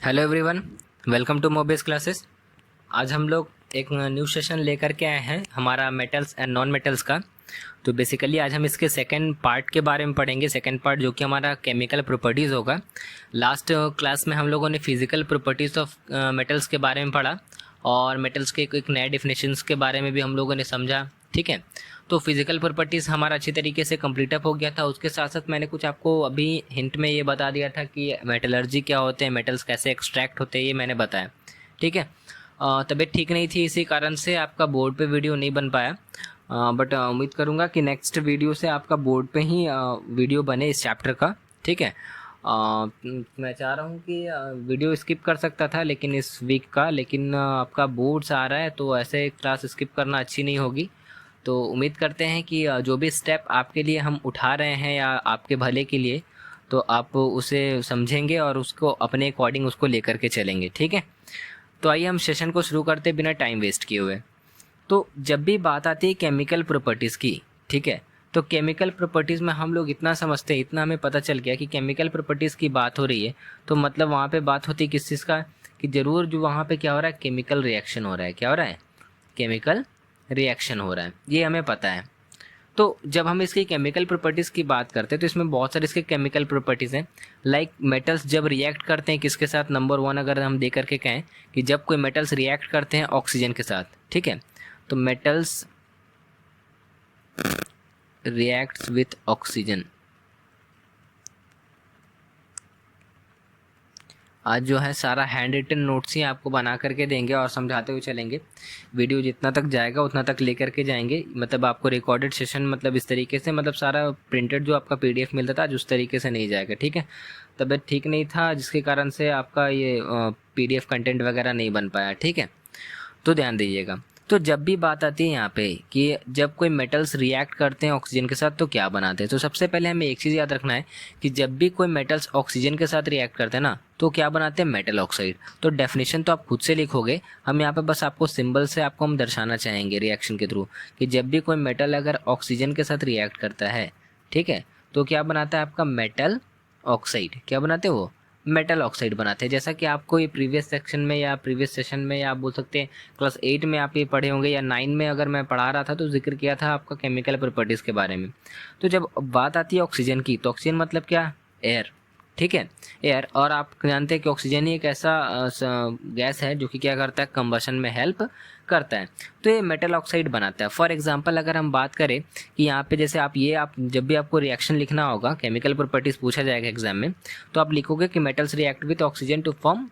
Hello everyone, welcome to Mobes classes. आज हम लोग एक न्यू सेशन लेकर के आए हैं हमारा मेटल्स एंड नॉन मेटल्स का। तो बेसिकली आज हम इसके सेकंड पार्ट के बारे में पढ़ेंगे। सेकंड पार्ट जो कि हमारा केमिकल प्रॉपर्टीज़ होगा। लास्ट क्लास में हम लोगों ने फिजिकल प्रॉपर्टीज़ ऑफ मेटल्स के बारे में पढ़ा और मेटल्स के एक नए डिफिनेशंस के बारे में भी हम लोगों ने समझा। ठीक है, तो फिजिकल प्रॉपर्टीज़ हमारा अच्छी तरीके से कंप्लीट अप हो गया था। उसके साथ साथ मैंने कुछ आपको अभी हिंट में ये बता दिया था कि मेटलर्जी क्या होते हैं, मेटल्स कैसे एक्सट्रैक्ट होते हैं, ये मैंने बताया। ठीक है, तबीयत ठीक नहीं थी, इसी कारण से आपका बोर्ड पे वीडियो नहीं बन पाया, बट उम्मीद करूँगा कि नेक्स्ट वीडियो से आपका बोर्ड पे ही वीडियो बने इस चैप्टर का। ठीक है, मैं चाह रहा हूँ कि वीडियो स्किप कर सकता था लेकिन इस वीक का, लेकिन आपका बोर्ड्स आ रहा है तो ऐसे क्लास स्किप करना अच्छी नहीं होगी। तो उम्मीद करते हैं कि जो भी स्टेप आपके लिए हम उठा रहे हैं या आपके भले के लिए, तो आप उसे समझेंगे और उसको अपने अकॉर्डिंग उसको लेकर के चलेंगे। ठीक है, तो आइए हम सेशन को शुरू करते बिना टाइम वेस्ट किए हुए। तो जब भी बात आती है केमिकल प्रॉपर्टीज़ की, ठीक है, तो केमिकल प्रॉपर्टीज़ में हम लोग इतना समझते हैं, इतना हमें पता चल गया कि केमिकल प्रॉपर्टीज़ की बात हो रही है तो मतलब वहाँ पे बात होती है किस चीज़ का, कि ज़रूर जो वहाँ पे क्या हो रहा है, केमिकल रिएक्शन हो रहा है। क्या हो रहा है? केमिकल रिएक्शन हो रहा है, ये हमें पता है। तो जब हम इसकी केमिकल प्रॉपर्टीज़ की बात करते हैं तो इसमें बहुत सारे इसके केमिकल प्रॉपर्टीज़ हैं। लाइक मेटल्स जब रिएक्ट करते हैं किसके साथ, नंबर वन अगर हम दे करके कहें कि जब कोई मेटल्स रिएक्ट करते हैं ऑक्सीजन के साथ, ठीक है, तो मेटल्स रिएक्ट्स विथ ऑक्सीजन। आज जो है सारा हैंड रिटन नोट्स ही आपको बना करके देंगे और समझाते हुए चलेंगे। वीडियो जितना तक जाएगा उतना तक लेकर के जाएंगे, मतलब आपको रिकॉर्डेड सेशन मतलब इस तरीके से, मतलब सारा प्रिंटेड जो आपका पीडीएफ मिलता था आज उस तरीके से नहीं जाएगा। ठीक है, तबीयत ठीक नहीं था जिसके कारण से आपका ये पीडीएफ कंटेंट वगैरह नहीं बन पाया। ठीक है, तो ध्यान दीजिएगा। तो जब भी बात आती है यहाँ पे कि जब कोई मेटल्स रिएक्ट करते हैं ऑक्सीजन के साथ तो क्या बनाते हैं, तो सबसे पहले हमें एक चीज़ याद रखना है कि जब भी कोई मेटल्स ऑक्सीजन के साथ रिएक्ट करते हैं ना तो क्या बनाते हैं, मेटल ऑक्साइड। तो डेफिनेशन तो आप खुद से लिखोगे, हम यहाँ पे बस आपको सिंबल से आपको हम दर्शाना चाहेंगे रिएक्शन के थ्रू कि जब भी कोई मेटल अगर ऑक्सीजन के साथ रिएक्ट करता है, ठीक है, तो क्या बनाता है आपका मेटल ऑक्साइड। क्या बनाते हैं वो? मेटल ऑक्साइड बनाते हैं। जैसा कि आपको ये प्रीवियस सेक्शन में या प्रीवियस सेशन में या आप बोल सकते हैं क्लास 8 में आप ये पढ़े होंगे या 9 में अगर मैं पढ़ा रहा था तो जिक्र किया था आपका केमिकल प्रॉपर्टीज़ के बारे में। तो जब बात आती है ऑक्सीजन की तो ऑक्सीजन मतलब क्या? एयर। ठीक है, एयर। और आप जानते हैं कि ऑक्सीजन ही एक ऐसा गैस है जो कि क्या करता है, कंबशन में हेल्प करता है। तो ये मेटल ऑक्साइड बनाता है। फॉर एग्जांपल अगर हम बात करें कि यहाँ पे जैसे आप जब भी आपको रिएक्शन लिखना होगा, केमिकल प्रॉपर्टीज पूछा जाएगा एग्जाम में, तो आप लिखोगे कि metals react with oxygen to form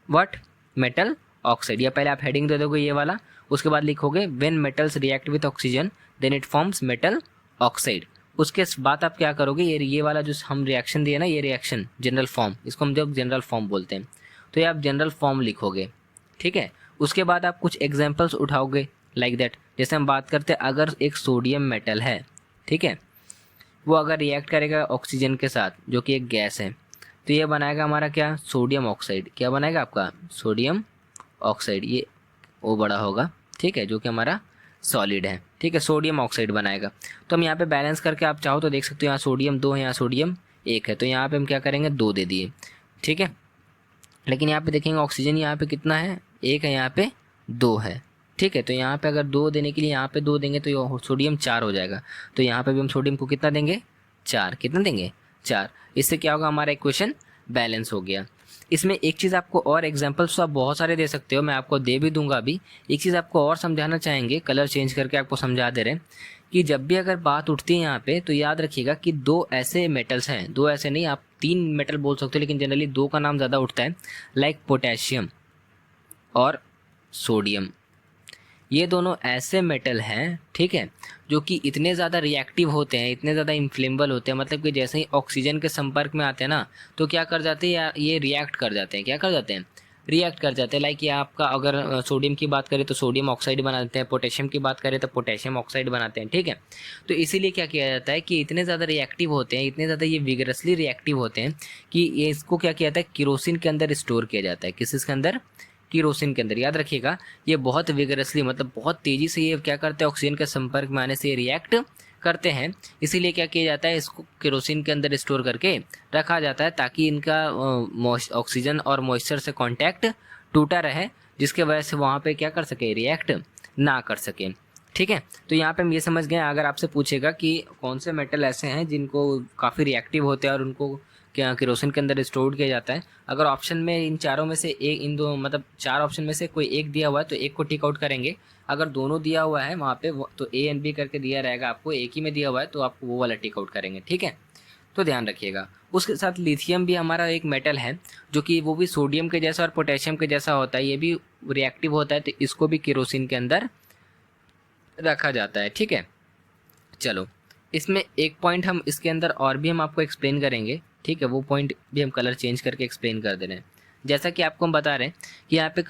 what, metal oxide. या पहले आप हेडिंग दे दोगे ये वाला, उसके बाद लिखोगे when metals react with oxygen then it forms metal oxide. उसके बाद आप क्या करोगे, ये वाला जो हम रिएक्शन दिए ना, ये रिएक्शन जनरल फॉर्म, इसको हम जब जनरल फॉर्म बोलते हैं, तो ये आप जनरल फॉर्म लिखोगे। ठीक है, उसके बाद आप कुछ एग्जांपल्स उठाओगे लाइक दैट। जैसे हम बात करते हैं अगर एक सोडियम मेटल है, ठीक है, वो अगर रिएक्ट करेगा ऑक्सीजन के साथ जो कि एक गैस है, तो ये बनाएगा हमारा क्या, सोडियम ऑक्साइड। क्या बनाएगा आपका? Sodium oxide. ये ओ बड़ा होगा, ठीक है, जो कि हमारा सॉलिड है। ठीक है, सोडियम ऑक्साइड बनाएगा। तो हम यहाँ पे बैलेंस करके आप चाहो तो देख सकते हो, यहाँ सोडियम 2 है, यहाँ सोडियम 1 है, तो यहाँ पे हम क्या करेंगे, 2 दे दिए। ठीक है, लेकिन यहाँ पे देखेंगे ऑक्सीजन यहाँ पे कितना है, 1 है, यहाँ पे 2 है। ठीक है, तो यहाँ पे अगर 2 देने के लिए यहाँ पे 2 देंगे तो सोडियम 4 हो जाएगा। तो यहाँ पे भी हम सोडियम को कितना देंगे, 4। कितना देंगे, 4। इससे क्या होगा, हमारा इक्वेशन बैलेंस हो गया। इसमें एक चीज़ आपको और एग्जांपल्स तो आप बहुत सारे दे सकते हो, मैं आपको दे भी दूंगा अभी। एक चीज़ आपको और समझाना चाहेंगे, कलर चेंज करके आपको समझा दे रहे हैं कि जब भी अगर बात उठती है यहाँ पे तो याद रखिएगा कि 2 ऐसे मेटल्स हैं, 2 ऐसे नहीं, आप 3 मेटल बोल सकते हो, लेकिन जनरली 2 का नाम ज़्यादा उठता है, लाइक पोटेशियम और सोडियम। ये दोनों ऐसे मेटल हैं, ठीक है, जो कि इतने ज़्यादा रिएक्टिव होते हैं, इतने ज़्यादा इन्फ्लेमेबल होते हैं, मतलब कि जैसे ही ऑक्सीजन के संपर्क में आते हैं ना तो क्या कर जाते हैं, ये रिएक्ट कर जाते हैं। क्या कर जाते हैं, रिएक्ट कर जाते हैं। लाइक ये आपका अगर सोडियम की बात करें तो सोडियम ऑक्साइड बनाते हैं, पोटेशियम की बात करें तो पोटेशियम ऑक्साइड बनाते हैं। ठीक है, तो इसीलिए क्या किया जाता है कि इतने ज़्यादा रिएक्टिव होते हैं, इतने ज़्यादा ये विगरसली रिएक्टिव होते हैं कि ये इसको क्या किया जाता है, केरोसिन के अंदर स्टोर किया जाता है। किसके अंदर? कीरोसिन के अंदर। याद रखिएगा, ये बहुत विगरसली मतलब बहुत तेज़ी से ये क्या करते हैं, ऑक्सीजन के संपर्क में आने से ये रिएक्ट करते हैं, इसीलिए क्या किया जाता है, इसको केरोसिन के अंदर स्टोर करके रखा जाता है ताकि इनका ऑक्सीजन और मॉइस्चर से कांटेक्ट टूटा रहे, जिसके वजह से वहाँ पे क्या कर सके, रिएक्ट ना कर सके। ठीक है, तो यहाँ पे हम ये समझ गए। अगर आपसे पूछेगा कि कौन से मेटल ऐसे हैं जिनको काफ़ी रिएक्टिव होते हैं और उनको क्या केरोसिन के अंदर स्टोर किया जाता है, अगर ऑप्शन में इन चारों में से एक, इन दो मतलब 4 ऑप्शन में से कोई एक दिया हुआ है तो एक को टिक आउट करेंगे। अगर दोनों दिया हुआ है वहाँ पे तो ए एंड बी करके दिया रहेगा, आपको एक ही में दिया हुआ है तो आपको वो वाला टिक आउट करेंगे। ठीक है, तो ध्यान रखिएगा। उसके साथ लिथियम भी हमारा एक मेटल है जो कि वो भी सोडियम के जैसा और पोटेशियम के जैसा होता है, ये भी रिएक्टिव होता है, तो इसको भी केरोसिन के अंदर रखा जाता है। ठीक है, चलो इसमें एक पॉइंट हम इसके अंदर और भी हम आपको एक्सप्लेन करेंगे। ठीक है, वो पॉइंट भी हम कलर चेंज करके एक्सप्लेन कर दे रहे हैं। जैसा कि आपको हम बता रहे हैं कि यहाँ पे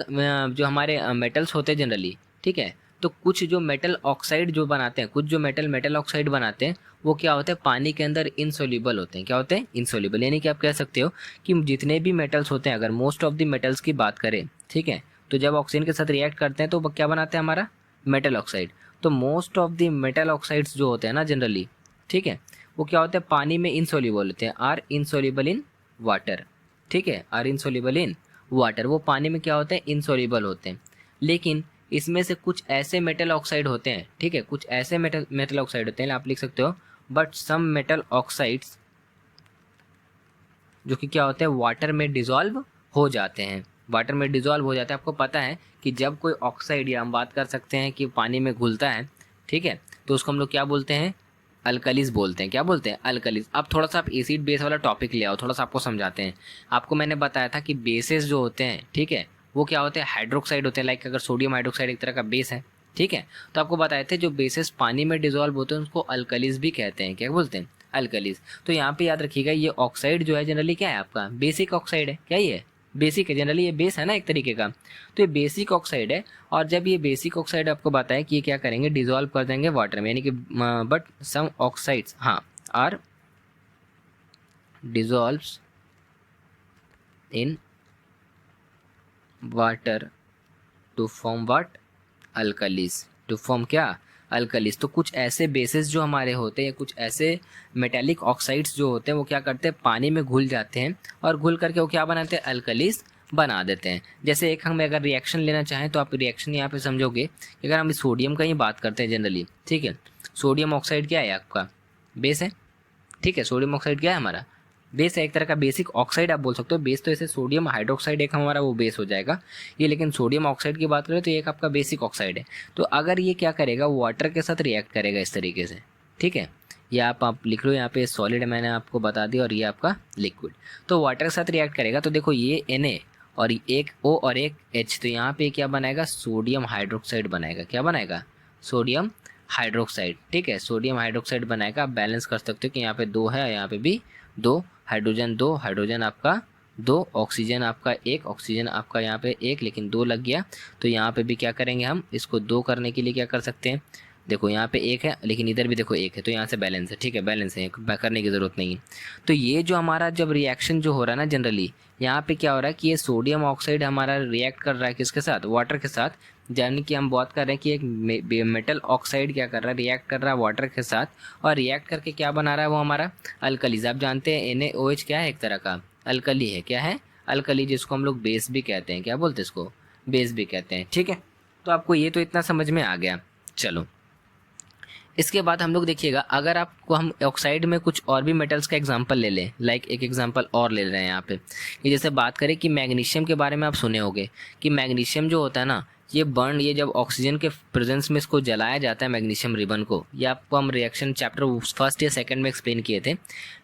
जो हमारे मेटल्स होते हैं जनरली, ठीक है, तो कुछ जो मेटल ऑक्साइड जो बनाते हैं, कुछ जो मेटल ऑक्साइड बनाते हैं वो क्या होते हैं, पानी के अंदर इनसोल्यूबल होते हैं। क्या होते हैं, इनसोल्यूबल। यानी कि आप कह सकते हो कि जितने भी मेटल्स होते हैं, अगर मोस्ट ऑफ द मेटल्स की बात करें, ठीक है, तो जब ऑक्सीजन के साथ रिएक्ट करते हैं तो क्या बनाते हैं, हमारा मेटल ऑक्साइड। तो most of the metal oxides जो होते हैं ना जनरली, ठीक है, वो क्या होते हैं, पानी में इनसोल्यूबल होते हैं, आर इनसोल्यूबल इन वाटर। ठीक है, आर इनसोल्यूबल इन वाटर, वो पानी में क्या होते हैं, इनसोल्यूबल होते हैं। लेकिन इसमें से कुछ ऐसे मेटल ऑक्साइड होते हैं, ठीक है, कुछ ऐसे मेटल ऑक्साइड होते हैं, आप लिख सकते हो, बट सम मेटल ऑक्साइड्स जो कि क्या होते हैं, वाटर में डिजॉल्व हो जाते हैं, वाटर में डिजॉल्व हो जाता है। आपको पता है कि जब कोई ऑक्साइड, या हम बात कर सकते हैं कि पानी में घुलता है, ठीक है, तो उसको हम लोग क्या बोलते हैं, अल्कलीज बोलते हैं। क्या बोलते हैं, अल्कलीज। अब थोड़ा सा आप एसिड बेस वाला टॉपिक ले आओ, थोड़ा सा आपको समझाते हैं। आपको मैंने बताया था कि बेसेस जो होते हैं, ठीक है, वो क्या होते हैं, हाइड्रोक्साइड होते हैं। लाइक अगर सोडियम हाइड्रोक्साइड एक तरह का बेस है, ठीक है, तो आपको बताए थे जो बेसेस पानी में डिजॉल्व होते हैं उसको अल्कलीज भी कहते हैं। क्या बोलते हैं, अल्कलीज। तो यहाँ पे याद रखिएगा, ये ऑक्साइड जो है जनरली क्या है, आपका बेसिक ऑक्साइड है। क्या ये बेसिक है, जनरली ये बेस है ना एक तरीके का, तो ये बेसिक ऑक्साइड है। और जब ये बेसिक ऑक्साइड आपको बताया कि ये क्या करेंगे, डिजॉल्व कर देंगे वाटर में, यानी कि बट सम ऑक्साइड्स, हाँ, are dissolves in water to form what, alkalis. To form क्या, अल्कलीज। तो कुछ ऐसे बेसिस जो हमारे होते हैं, कुछ ऐसे मेटेलिक ऑक्साइड्स जो होते हैं, वो क्या करते हैं, पानी में घुल जाते हैं और घुल करके वो क्या बनाते हैं, अल्कलीज बना देते हैं। जैसे एक हम अगर रिएक्शन लेना चाहें तो आप रिएक्शन यहाँ पे समझोगे कि अगर हम सोडियम का ही बात करते हैं जनरली, ठीक है, सोडियम ऑक्साइड क्या है, आपका बेस है। ठीक है, सोडियम ऑक्साइड क्या है, हमारा बेस है, एक तरह का बेसिक ऑक्साइड आप बोल सकते हो। बेस तो ऐसे सोडियम हाइड्रोक्साइड एक हमारा वो बेस हो जाएगा ये, लेकिन सोडियम ऑक्साइड की बात करें तो ये एक आपका बेसिक ऑक्साइड है। तो अगर ये क्या करेगा, वाटर के साथ रिएक्ट करेगा इस तरीके से, ठीक है, या आप लिख लो यहाँ पे सॉलिड मैंने आपको बता दिया और ये आपका लिक्विड। तो वाटर के साथ रिएक्ट करेगा तो देखो ये Na और एक O और एक H, तो यहाँ पे क्या बनाएगा, सोडियम हाइड्रोक्साइड बनाएगा। क्या बनाएगा, सोडियम हाइड्रोक्साइड। ठीक है, सोडियम हाइड्रोक्साइड बनाएगा। आप बैलेंस कर सकते हो कि यहाँ पे 2 है, यहाँ पे भी 2, हाइड्रोजन 2, हाइड्रोजन आपका 2, ऑक्सीजन आपका 1, ऑक्सीजन आपका यहाँ पे 1, लेकिन 2 लग गया। तो यहाँ पे भी क्या करेंगे, हम इसको 2 करने के लिए क्या कर सकते हैं, देखो यहाँ पे 1 है लेकिन इधर भी देखो 1 है, तो यहाँ से बैलेंस है। ठीक है, बैलेंस है, करने की ज़रूरत नहीं है। तो ये जो हमारा जब रिएक्शन जो हो रहा है ना जनरली, यहाँ पे क्या हो रहा है कि ये सोडियम ऑक्साइड हमारा रिएक्ट कर रहा है किसके साथ, वाटर के साथ। यानी कि हम बात कर रहे हैं कि एक मेटल ऑक्साइड क्या कर रहा है, रिएक्ट कर रहा है वाटर के साथ, और रिएक्ट करके क्या बना रहा है वो हमारा अल्कलीज। आप जानते हैं NaOH क्या है, एक तरह का अल्कली है। क्या है, अल्कली, जिसको हम लोग बेस भी कहते हैं। क्या बोलते हैं इसको, बेस भी कहते हैं। ठीक है, तो आपको ये तो इतना समझ में आ गया। चलो इसके बाद हम लोग देखिएगा, अगर आपको हम ऑक्साइड में कुछ और भी मेटल्स का एग्जांपल ले लें, लाइक एक एग्जांपल और ले रहे हैं यहाँ पे, कि जैसे बात करें कि मैग्नीशियम के बारे में आप सुने होंगे कि मैग्नीशियम जो होता है ना, ये जब ऑक्सीजन के प्रेजेंस में इसको जलाया जाता है मैग्नीशियम रिबन को, ये आपको हम रिएक्शन चैप्टर 1 या 2 में एक्सप्लेन किए थे।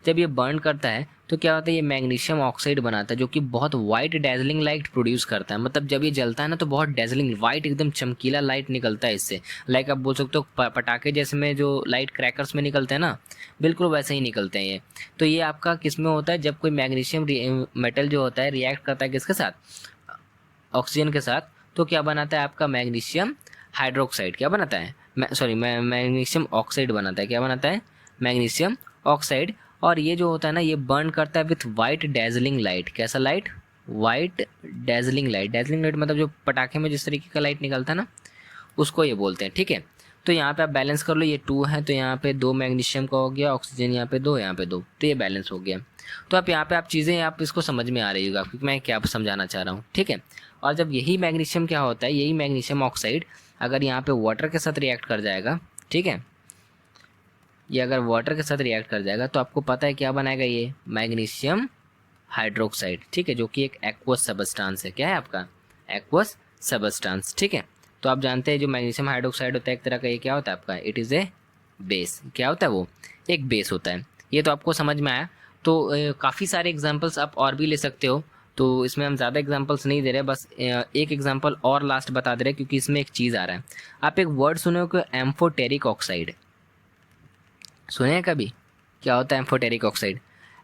जब ये बर्न करता है तो क्या होता है, ये मैग्नीशियम ऑक्साइड बनाता है जो कि बहुत वाइट डेजलिंग लाइट प्रोड्यूस करता है। मतलब जब ये जलता है ना तो बहुत डेजलिंग वाइट एकदम चमकीला लाइट निकलता है इससे। लाइक आप बोल सकते हो पटाखे जैसे में जो लाइट क्रैकर्स में निकलते हैं ना, बिल्कुल वैसे ही निकलते हैं ये। तो ये आपका किस में होता है, जब कोई मैग्नीशियम मेटल जो होता है रिएक्ट करता है किसके साथ, ऑक्सीजन के साथ, तो क्या बनाता है आपका मैग्नीशियम हाइड्रोक्साइड। क्या बनाता है, मैग्नीशियम ऑक्साइड बनाता है। क्या बनाता है, मैग्नीशियम ऑक्साइड। और ये जो होता है ना, ये बर्न करता है विथ वाइट डेजलिंग लाइट। कैसा light, white dazzling light. Dazzling light मतलब जो पटाखे में जिस तरीके का लाइट निकलता है ना, उसको ये बोलते हैं। ठीक है, तो यहाँ पे आप बैलेंस कर लो, ये 2 है तो यहाँ पे 2 मैग्नीशियम का हो गया, ऑक्सीजन यहाँ पे 2, यहाँ पे 2, तो ये बैलेंस हो गया। तो आप यहाँ पे आप चीज़ें आप इसको समझ में आ रही होगा क्योंकि मैं क्या समझाना चाह रहा हूँ, ठीक है। और जब यही मैग्नीशियम क्या होता है, यही मैग्नीशियम ऑक्साइड अगर यहाँ पे वाटर के साथ रिएक्ट कर जाएगा, ठीक है, ये अगर वाटर के साथ रिएक्ट कर जाएगा तो आपको पता है क्या बनाएगा, ये मैग्नीशियम हाइड्रोक्साइड, ठीक है, जो कि एक एक्वस सबस्टांस है। क्या है आपका? एक्वस सबस्टांस, ठीक है। तो आप जानते हैं जो मैग्नीशियम हाइड्रोक्साइड होता है एक तरह का, ये क्या होता है आपका, इट इज़ ए बेस। क्या होता है वो? एक बेस होता है। ये तो आपको समझ में आया। तो काफ़ी सारे एग्जांपल्स आप और भी ले सकते हो, तो इसमें हम ज़्यादा एग्जांपल्स नहीं दे रहे, बस एक एग्जांपल और लास्ट बता दे रहे हैं क्योंकि इसमें एक चीज़ आ रहा है। आप एक वर्ड सुने हो कि एम्फोटेरिक ऑक्साइड, सुने हैं कभी? क्या होता है एम्फोटेरिक ऑक्साइड?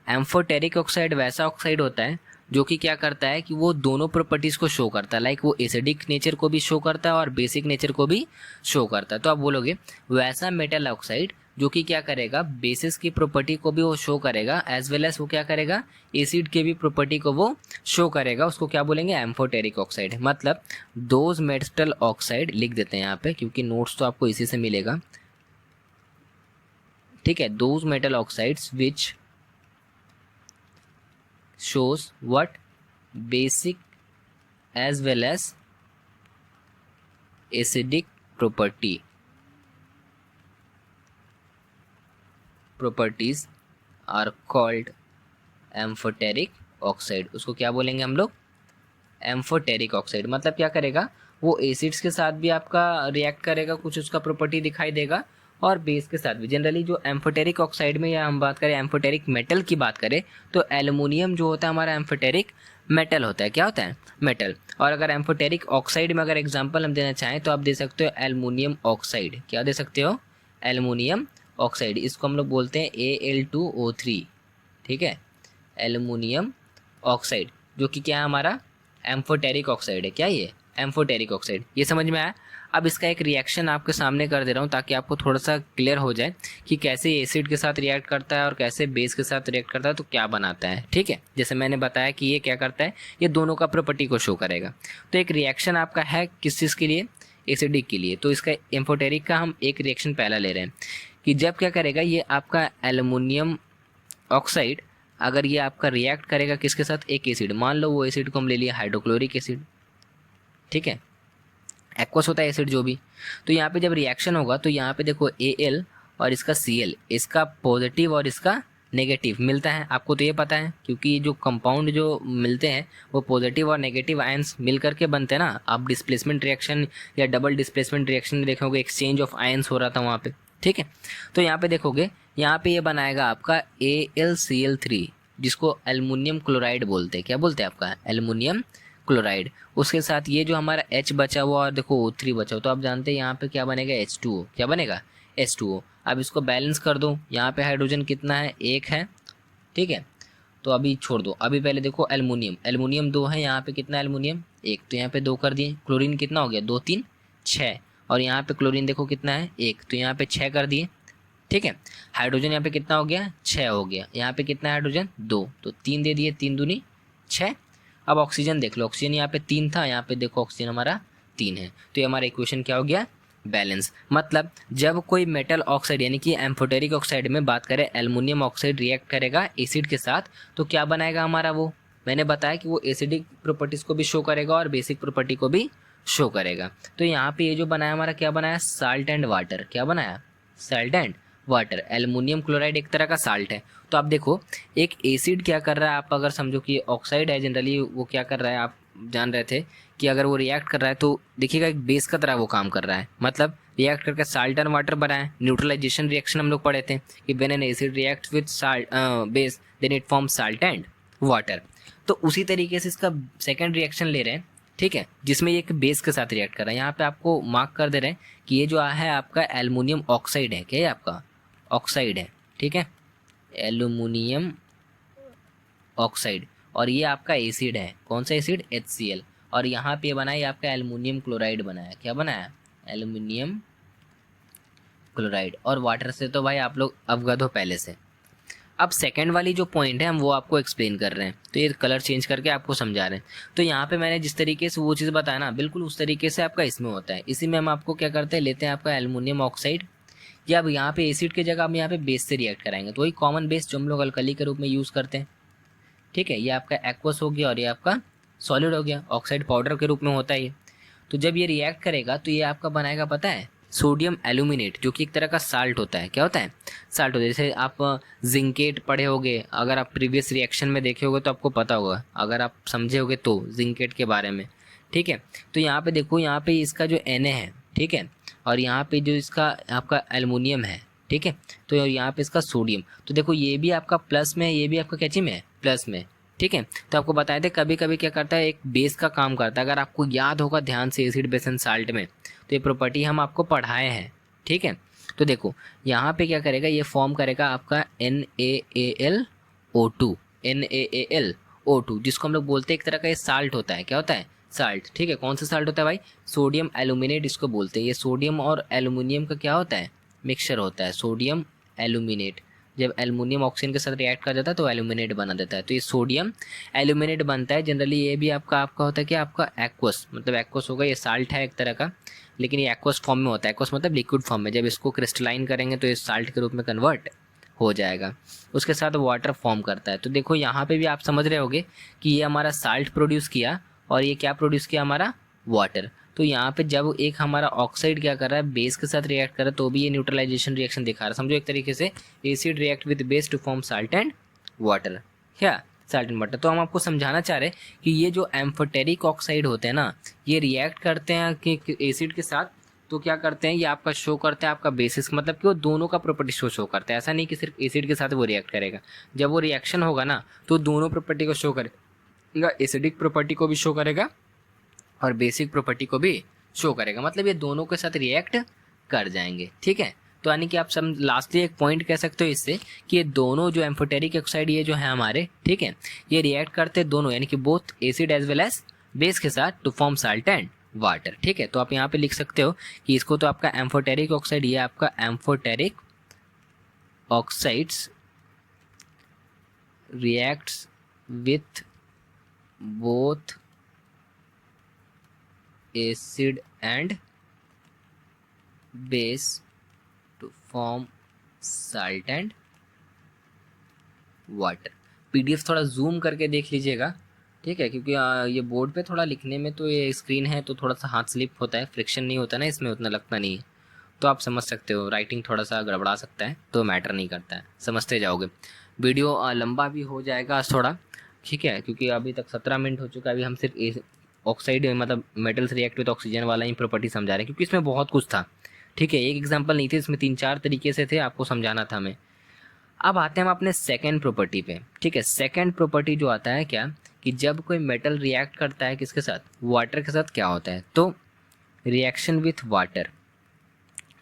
एम्फोटेरिक ऑक्साइड वैसा ऑक्साइड होता है जो कि क्या करता है कि वो दोनों प्रॉपर्टीज़ को शो करता है, लाइक वो एसिडिक नेचर को भी शो करता है और बेसिक नेचर को भी शो करता है। तो आप बोलोगे वैसा मेटल ऑक्साइड जो कि क्या करेगा, बेसिस की प्रॉपर्टी को भी वो शो करेगा एज वेल एज वो क्या करेगा, एसिड के भी प्रॉपर्टी को वो शो करेगा, उसको क्या बोलेंगे, एम्फोटेरिक ऑक्साइड। मतलब दोज मेटल ऑक्साइड लिख देते हैं यहाँ पे क्योंकि नोट्स तो आपको इसी से मिलेगा, ठीक है। Those metal oxides which shows what basic as well as acidic properties are called amphoteric oxide. उसको क्या बोलेंगे हम लोग, एम्फोटेरिक ऑक्साइड। मतलब क्या करेगा, वो एसिड्स के साथ भी आपका रिएक्ट करेगा, कुछ उसका प्रॉपर्टी दिखाई देगा, और बेस के साथ भी। जनरली जो एम्फोटेरिक ऑक्साइड में, या हम बात करें एम्फोटेरिक मेटल की बात करें, तो एल्युमिनियम जो होता है हमारा एम्फोटेरिक मेटल होता है। क्या होता है? मेटल। और अगर एम्फोटेरिक ऑक्साइड में अगर एग्जांपल हम देना चाहें तो आप दे सकते हो एल्युमिनियम ऑक्साइड। क्या दे सकते हो? Aluminium oxide. इसको हम लोग बोलते हैं Al2O3, ठीक है, एल्युमिनियम ऑक्साइड, जो कि क्या है हमारा, एम्फोटेरिक ऑक्साइड है। क्या ये? Amphoteric oxide. ये समझ में आया? अब इसका एक रिएक्शन आपके सामने कर दे रहा हूँ ताकि आपको थोड़ा सा क्लियर हो जाए कि कैसे एसिड के साथ रिएक्ट करता है और कैसे बेस के साथ रिएक्ट करता है, तो क्या बनाता है, ठीक है। जैसे मैंने बताया कि ये क्या करता है, ये दोनों का प्रॉपर्टी को शो करेगा। तो एक रिएक्शन आपका है किस चीज़ के लिए, एसिडिक के लिए। तो इसका एम्फोटेरिक का हम एक रिएक्शन पहला ले रहे हैं कि जब क्या करेगा, ये आपका एल्युमिनियम ऑक्साइड अगर ये आपका रिएक्ट करेगा किसके साथ, एक एसिड, मान लो वो एसिड को हम ले लिया हाइड्रोक्लोरिक एसिड, ठीक है, एक्वस होता है एसिड जो भी। तो यहाँ पे जब रिएक्शन होगा तो यहाँ पे देखो Al और इसका Cl, इसका पॉजिटिव और इसका नेगेटिव मिलता है। आपको तो ये पता है क्योंकि जो कंपाउंड जो मिलते हैं वो पॉजिटिव और नेगेटिव आयंस मिल करके बनते हैं ना। आप डिस्प्लेसमेंट रिएक्शन या डबल डिस्प्लेसमेंट रिएक्शन देखोगे, एक्सचेंज ऑफ आयंस हो रहा था वहाँ पे, ठीक है। तो यहाँ पे देखोगे, यहाँ पे ये बनाएगा आपका AlCl3, जिसको एल्युमिनियम क्लोराइड बोलते हैं। क्या बोलते हैं आपका? Aluminium chloride. उसके साथ ये जो हमारा H बचा हुआ और देखो O3 बचा हुआ, तो आप जानते हैं यहाँ पे क्या बनेगा, H2O। क्या बनेगा? H2O। अब इसको बैलेंस कर दो, यहाँ पे हाइड्रोजन कितना है, 1 है, ठीक है। तो अभी छोड़ दो, अभी पहले देखो एल्युमिनियम, एल्युमिनियम 2 है, यहाँ पे कितना एल्युमिनियम, 1, तो यहाँ पे 2 कर दिए। क्लोरीन कितना हो गया, 2 3 6, और यहाँ पे क्लोरीन देखो कितना है, 1, तो यहाँ पे 6 कर दिए, ठीक है। हाइड्रोजन यहाँ पे कितना हो गया, 6 हो गया। यहाँ पे कितना है हाइड्रोजन, 2, तो 3 दे दिए, 3 दूनी 6। अब ऑक्सीजन देख लो, ऑक्सीजन यहाँ पे 3 था, यहाँ पे देखो ऑक्सीजन हमारा 3 है, तो ये हमारा इक्वेशन क्या हो गया, बैलेंस। मतलब जब कोई मेटल ऑक्साइड यानी कि एम्फोटेरिक ऑक्साइड में बात करें, एल्युमिनियम ऑक्साइड रिएक्ट करेगा एसिड के साथ, तो क्या बनाएगा हमारा, वो मैंने बताया कि वो एसिडिक प्रॉपर्टीज को भी शो करेगा और बेसिक प्रॉपर्टी को भी शो करेगा। तो यहाँ पे ये जो बनाया हमारा, क्या बनाया, साल्ट एंड वाटर। क्या बनाया, salt and water. Aluminium chloride एक तरह का साल्ट है। तो आप देखो, एक एसिड क्या कर रहा है, आप अगर समझो कि ऑक्साइड है जनरली, वो क्या कर रहा है, आप जान रहे थे कि अगर वो रिएक्ट कर रहा है तो देखिएगा एक बेस का तरह वो काम कर रहा है। मतलब रिएक्ट करके साल्ट एंड वाटर बनाए। न्यूट्रलाइजेशन रिएक्शन हम लोग पढ़े थे कि when an acid react with salt base then it form salt and water. तो उसी तरीके से इसका सेकेंड रिएक्शन ले रहे हैं, ठीक है, जिसमें ये एक बेस के साथ रिएक्ट कर रहा है। यहाँ पे आपको मार्क कर दे रहे हैं कि ये जो है आपका एल्युमिनियम ऑक्साइड है। क्या है आपका, ऑक्साइड है, ठीक है, एल्युमिनियम ऑक्साइड। और ये आपका एसिड है, कौन सा एसिड, HCl। और यहाँ पे बनाया ये आपका एल्युमिनियम क्लोराइड बनाया। क्या बनाया, एल्युमिनियम क्लोराइड। और वाटर से तो भाई आप लोग अवगत हो पहले से। अब सेकंड वाली जो पॉइंट है हम वो आपको एक्सप्लेन कर रहे हैं, तो ये कलर चेंज करके आपको समझा रहे हैं। तो यहाँ पे मैंने जिस तरीके से वो चीज़ बताया ना, बिल्कुल उस तरीके से आपका इसमें होता है। इसी में हम आपको क्या करते हैं, लेते हैं आपका एल्युमिनियम ऑक्साइड, या अब यहाँ पे एसिड की जगह हम यहाँ पे बेस से रिएक्ट कराएंगे, तो वही कॉमन बेस जो हम लोग अल्कली के रूप में यूज़ करते हैं। ठीक है, ये आपका एक्वस हो गया और ये आपका सॉलिड हो गया, ऑक्साइड पाउडर के रूप में होता है ये। तो जब ये रिएक्ट करेगा तो ये आपका बनाएगा पता है सोडियम एल्यूमिनेट, जो कि एक तरह का साल्ट होता है। क्या होता है, साल्ट होता है। जैसे आप जिंकेट पढ़े होगे, अगर आप प्रीवियस रिएक्शन में देखे होगे तो आपको पता होगा, अगर आप समझे होगे तो जिंकेट के बारे में। ठीक है, तो यहाँ पे देखो, यहाँ पे इसका जो Na है, ठीक है, और यहाँ पे जो इसका आपका एल्युमिनियम है, ठीक है, तो यहाँ पे इसका सोडियम, तो देखो ये भी आपका प्लस में है, ये भी आपका कैची में है, प्लस में। ठीक है, तो आपको बताए थे कभी कभी क्या करता है, एक बेस का काम करता है। अगर आपको याद होगा ध्यान से एसिड बेस एंड साल्ट में, तो ये प्रॉपर्टी हम आपको पढ़ाए हैं। ठीक है, तो देखो यहाँ पे क्या करेगा, ये फॉर्म करेगा आपका NaAlO2, NaAlO2, जिसको हम लोग बोलते हैं एक तरह का ये साल्ट होता है। क्या होता है, साल्ट। ठीक है, कौन सा साल्ट होता है भाई, सोडियम एल्यूमिनेट इसको बोलते हैं। ये सोडियम और एल्यूमिनियम का क्या होता है, मिक्सचर होता है, सोडियम एल्यूमिनेट। जब एल्युमिनियम ऑक्सीजन के साथ रिएक्ट कर जाता है तो एल्यूमिनेट बना देता है, तो ये सोडियम एल्यूमिनेट बनता है। जनरली ये भी आपका होता है कि आपका एक्वस, मतलब एक्वस होगा, ये साल्ट है एक तरह का, लेकिन ये एक्वस फॉर्म में होता है। एक्वस मतलब लिक्विड फॉर्म में, जब इसको क्रिस्टलाइन करेंगे तो ये साल्ट के रूप में कन्वर्ट हो जाएगा, उसके साथ वाटर फॉर्म करता है। तो देखो यहाँ पे भी आप समझ रहे होगे कि ये हमारा साल्ट प्रोड्यूस किया और ये क्या प्रोड्यूस किया, हमारा वाटर। तो यहाँ पे जब एक हमारा ऑक्साइड क्या कर रहा है, बेस के साथ रिएक्ट कर रहा है, तो भी ये न्यूट्रलाइजेशन रिएक्शन दिखा रहा है। समझो एक तरीके से acid react with base to form salt and water, क्या साल्ट एंड वाटर। तो हम आपको समझाना चाह रहे हैं कि ये जो एम्फोटेरिक ऑक्साइड होते हैं ना, ये रिएक्ट करते हैं कि एसिड के साथ, तो क्या करते हैं, ये आपका शो करता है आपका बेसिस, मतलब कि वो दोनों का प्रॉपर्टी शो करता है। ऐसा नहीं कि सिर्फ एसिड के साथ वो रिएक्ट करेगा, जब वो रिएक्शन होगा ना तो दोनों प्रॉपर्टी को शो करेगा, एसिडिक प्रॉपर्टी को भी शो करेगा और बेसिक प्रॉपर्टी को भी शो करेगा, मतलब ये दोनों के साथ रिएक्ट कर जाएंगे। ठीक है, तो यानी कि आप सब लास्टली एक पॉइंट कह सकते हो इससे कि ये दोनों जो एम्फोटेरिक ऑक्साइड ये जो है हमारे, ठीक है, ये रिएक्ट करते दोनों, यानी कि both acid as well as base के साथ to form salt and water. ठीक है, तो आप यहाँ पे लिख सकते हो कि इसको तो आपका एम्फोटेरिक ऑक्साइड, ये आपका amphoteric oxides reacts with both acid and base to form salt and water। PDF थोड़ा जूम करके देख लीजिएगा, ठीक है, क्योंकि ये बोर्ड पे थोड़ा लिखने में तो ये स्क्रीन है तो थोड़ा सा हाथ स्लिप होता है, फ्रिक्शन नहीं होता ना इसमें, उतना लगता नहीं है, तो आप समझ सकते हो। राइटिंग थोड़ा सा गड़बड़ा सकता है तो मैटर नहीं करता है, समझते जाओगे। वीडियो लंबा भी हो जाएगा आज थोड़ा, ठीक है, क्योंकि अभी तक 17 मिनट हो चुका है। अभी हम सिर्फ ऑक्साइड मतलब मेटल्स रिएक्ट विद ऑक्सीजन वाला ही प्रॉपर्टी समझा रहे हैं, क्योंकि इसमें बहुत कुछ था। ठीक है, एक एग्जांपल नहीं थे इसमें, 3-4 तरीके से थे, आपको समझाना था हमें। अब आते हैं हम अपने सेकंड प्रॉपर्टी पे। ठीक है, सेकंड प्रॉपर्टी जो आता है क्या, कि जब कोई मेटल रिएक्ट करता है किसके साथ, वाटर के साथ, क्या होता है, तो रिएक्शन विथ वाटर,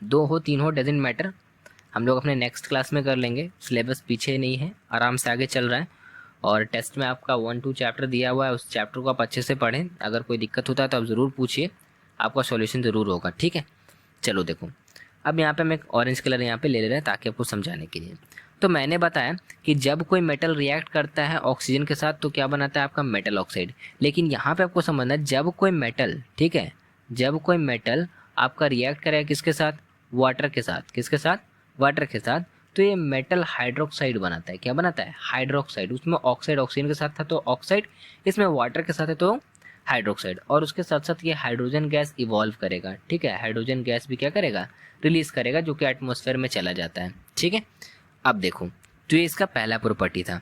2 हो 3 हो डजेंट मैटर, हम लोग अपने नेक्स्ट क्लास में कर लेंगे, सिलेबस पीछे नहीं है, आराम से आगे चल रहा है। और टेस्ट में आपका 1-2 चैप्टर दिया हुआ है, उस चैप्टर को आप अच्छे से पढ़ें। अगर कोई दिक्कत होता है तो आप ज़रूर पूछिए, आपका सॉल्यूशन ज़रूर होगा। ठीक है, चलो देखो, अब यहाँ पे हम एक ऑरेंज कलर यहाँ पे ले रहे हैं ताकि आपको समझाने के लिए। तो मैंने बताया कि जब कोई मेटल रिएक्ट करता है ऑक्सीजन के साथ तो क्या बनाता है आपका मेटल ऑक्साइड। लेकिन यहाँ पे आपको समझना है, जब कोई मेटल, ठीक है, जब कोई मेटल आपका रिएक्ट करेगा किसके साथ, वाटर के साथ, किसके साथ, वाटर के साथ, तो ये मेटल हाइड्रोक्साइड बनाता है। क्या बनाता है, हाइड्रोक्साइड। उसमें ऑक्साइड ऑक्सीजन के साथ था तो ऑक्साइड, इसमें वाटर के साथ है तो हाइड्रोक्साइड। और उसके साथ साथ ये हाइड्रोजन गैस इवॉल्व करेगा। ठीक है, हाइड्रोजन गैस भी क्या करेगा, रिलीज करेगा, जो कि एटमॉस्फेयर में चला जाता है। ठीक है, अब देखो, तो ये इसका पहला प्रॉपर्टी था।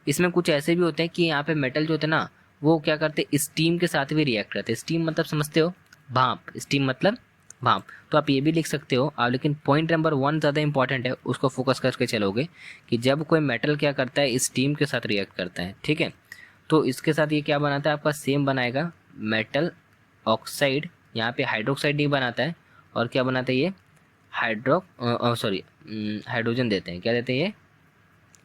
इसमें कुछ ऐसे भी होते हैं कि यहाँ पे मेटल जो होते हैं ना, वो क्या करते हैं, स्टीम के साथ भी रिएक्ट करते हैं। स्टीम मतलब समझते हो, भाप, स्टीम मतलब भाप। तो आप ये भी लिख सकते हो आप, लेकिन पॉइंट नंबर 1 ज़्यादा इंपॉर्टेंट है, उसको फोकस करके चलोगे कि जब कोई मेटल क्या करता है, स्टीम के साथ रिएक्ट करता है। ठीक है, तो इसके साथ ये क्या बनाता है आपका, सेम बनाएगा मेटल ऑक्साइड, यहाँ पे हाइड्रोक्साइड नहीं बनाता है, और क्या बनाता है ये हाइड्रोजन देते हैं। क्या देते हैं ये,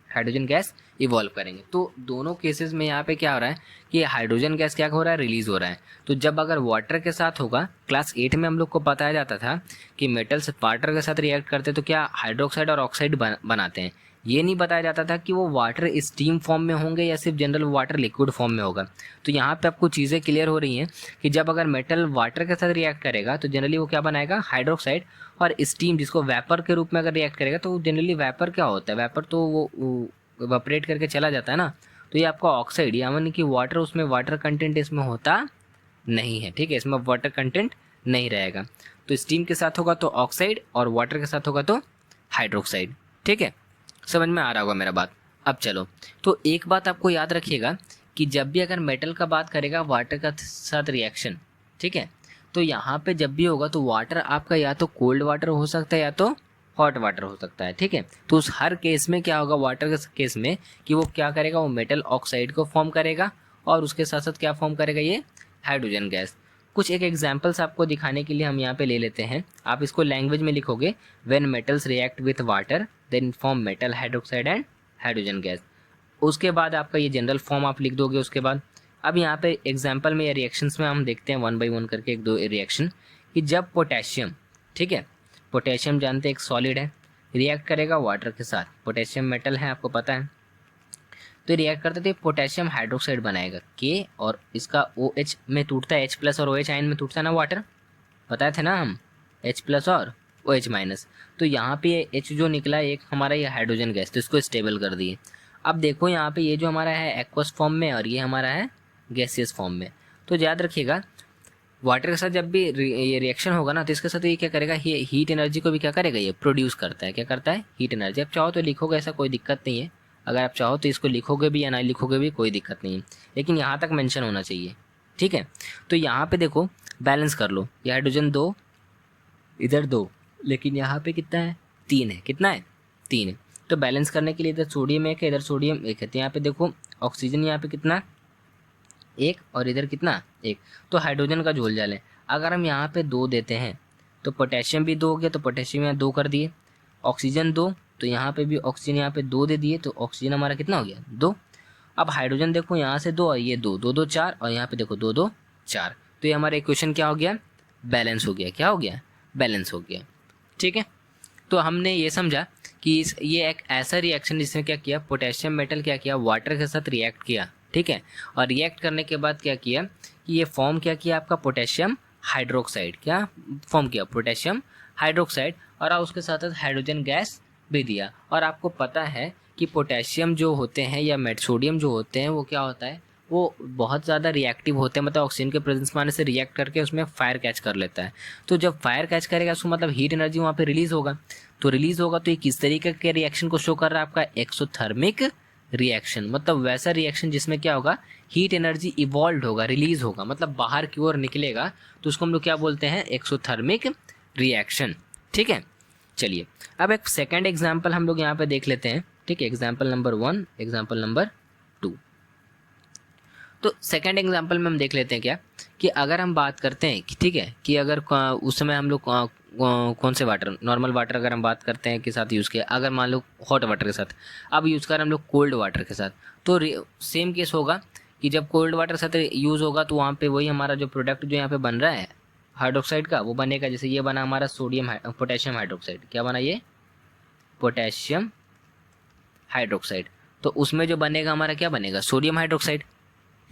हाइड्रोजन गैस इवॉल्व करेंगे। तो दोनों केसेस में यहाँ पे क्या हो रहा है कि हाइड्रोजन गैस क्या हो रहा है, रिलीज हो रहा है। तो जब अगर वाटर के साथ होगा, क्लास 8 में हम लोग को बताया जाता था कि मेटल्स वाटर के साथ रिएक्ट करते तो क्या हाइड्रोक्साइड और ऑक्साइड बनाते हैं। ये नहीं बताया जाता था कि वो वाटर स्टीम फॉर्म में होंगे या सिर्फ जनरल वाटर लिक्विड फॉर्म में होगा। तो यहाँ पे आपको चीज़ें क्लियर हो रही हैं कि जब अगर मेटल वाटर के साथ रिएक्ट करेगा तो जनरली वो क्या बनाएगा, हाइड्रोक्साइड। और स्टीम जिसको वेपर के रूप में अगर रिएक्ट करेगा तो जनरली वेपर क्या होता है, वेपर तो वो इवेपोरेट करके चला जाता है ना। तो ये आपका ऑक्साइड, यानी कि वाटर, उसमें वाटर कंटेंट इसमें होता नहीं है, ठीक है, इसमें वाटर कंटेंट नहीं रहेगा। तो स्टीम के साथ होगा तो ऑक्साइड और वाटर के साथ होगा तो हाइड्रोक्साइड, ठीक है, समझ में आ रहा होगा मेरा बात। अब चलो, तो एक बात आपको याद रखिएगा कि जब भी अगर मेटल का बात करेगा वाटर का साथ रिएक्शन, ठीक है, तो यहाँ पे जब भी होगा तो वाटर आपका या तो कोल्ड वाटर हो सकता है या तो हॉट वाटर हो सकता है, ठीक है। तो उस हर केस में क्या होगा वाटर के केस में कि वो क्या करेगा, वो मेटल ऑक्साइड को फॉर्म करेगा और उसके साथ साथ क्या फॉर्म करेगा, ये हाइड्रोजन गैस। कुछ एक एग्जांपल्स आपको दिखाने के लिए हम यहाँ पे ले लेते हैं। आप इसको लैंग्वेज में लिखोगे, when metals react with water then form metal hydroxide and hydrogen gas. उसके बाद आपका ये जनरल फॉर्म आप लिख दोगे उसके बाद। अब यहाँ पे एग्जांपल में या रिएक्शंस में हम देखते हैं 1 by 1 करके एक दो रिएक्शन, कि जब पोटेशियम, ठीक है, पोटेशियम जानते हैं एक सॉलिड है, रिएक्ट करेगा वाटर के साथ, पोटेशियम मेटल है आपको पता है, तो रिएक्ट करते थे पोटेशियम हाइड्रोक्साइड बनाएगा के, और इसका OH में टूटता है H+ और OH आयन में टूटता है ना वाटर, बताए थे ना हम, H+ और OH-। तो यहाँ पे H जो निकला एक हमारा ये हाइड्रोजन गैस, तो इसको स्टेबल कर दिए। अब देखो यहाँ पे ये जो हमारा है एक्वस फॉर्म में और ये हमारा है गैसियस फॉर्म में। तो याद रखिएगा वाटर के साथ जब भी ये रिएक्शन होगा ना तो इसके साथ ये क्या करेगा, ये हीट एनर्जी को भी क्या करेगा, ये प्रोड्यूस करता है। क्या करता है, हीट एनर्जी। आप चाहो तो लिखोगे, ऐसा कोई दिक्कत नहीं है, अगर आप चाहो तो इसको लिखोगे भी या ना लिखोगे भी कोई दिक्कत नहीं है, लेकिन यहाँ तक मेंशन होना चाहिए, ठीक है। तो यहाँ पे देखो बैलेंस कर लो, ये हाइड्रोजन 2 इधर 2, लेकिन यहाँ पे कितना है, 3 है, कितना है, 3 है। तो बैलेंस करने के लिए इधर सोडियम 1 है, इधर सोडियम 1 है, तो यहाँ पे देखो ऑक्सीजन यहाँ पे कितना 1 और इधर कितना 1, तो हाइड्रोजन का झोल जाल है। अगर हम यहाँ पे 2 देते हैं तो पोटेशियम भी 2 हो गया, तो पोटेशियम यहाँ 2 कर दिए, ऑक्सीजन 2, तो यहाँ पे भी ऑक्सीजन यहाँ पे 2 दे दिए, तो ऑक्सीजन हमारा कितना हो गया 2। अब हाइड्रोजन देखो यहाँ से 2 और ये 2, 2 2 4 और यहाँ पे देखो 2 2 4, तो ये हमारा इक्वेशन क्या हो गया, बैलेंस हो गया। क्या हो गया, बैलेंस हो गया, ठीक है। तो हमने ये समझा कि ये एक ऐसा रिएक्शन जिसने क्या किया, पोटेशियम मेटल क्या किया, वाटर के साथ रिएक्ट किया, ठीक है, और रिएक्ट करने के बाद क्या किया कि ये फॉर्म क्या किया आपका पोटेशियम हाइड्रोक्साइड, क्या फॉर्म किया पोटेशियम हाइड्रोक्साइड, और उसके साथ साथ हाइड्रोजन गैस भी दिया। और आपको पता है कि पोटेशियम जो होते हैं या सोडियम जो होते हैं वो क्या होता है, वो बहुत ज़्यादा रिएक्टिव होते हैं, मतलब ऑक्सीजन के प्रेजेंस में आने से रिएक्ट करके उसमें फायर कैच कर लेता है। तो जब फायर कैच करेगा उसको मतलब हीट एनर्जी वहाँ पे रिलीज होगा, तो रिलीज होगा तो ये किस तरीके के रिएक्शन को शो कर रहा है आपका, एक्सोथर्मिक रिएक्शन, मतलब वैसा रिएक्शन जिसमें क्या होगा, हीट एनर्जी इवॉल्व होगा, रिलीज होगा, मतलब बाहर की ओर निकलेगा, तो उसको हम लोग क्या बोलते हैं, एक्सोथर्मिक रिएक्शन, ठीक है। चलिए अब एक सेकेंड एग्जाम्पल हम लोग यहाँ पे देख लेते हैं, ठीक है, एग्जाम्पल नंबर 1, एग्जाम्पल नंबर 2। तो सेकेंड एग्जाम्पल में हम देख लेते हैं क्या कि अगर हम बात करते हैं कि ठीक है कि अगर उस समय हम लोग कौन से वाटर, नॉर्मल वाटर अगर हम बात करते हैं के साथ यूज़ किया, अगर मान लो हॉट वाटर के साथ, अब यूज़ करें हम लोग कोल्ड वाटर के साथ, तो सेम केस होगा कि जब कोल्ड वाटर के साथ यूज़ होगा तो वहाँ पे वही हमारा जो प्रोडक्ट जो यहाँ पे बन रहा है हाइड्रोक्साइड का वो बनेगा। जैसे ये बना हमारा पोटेशियम हाइड्रोक्साइड, क्या बना ये पोटेशियम हाइड्रोक्साइड, तो उसमें जो बनेगा हमारा क्या बनेगा, सोडियम हाइड्रोक्साइड,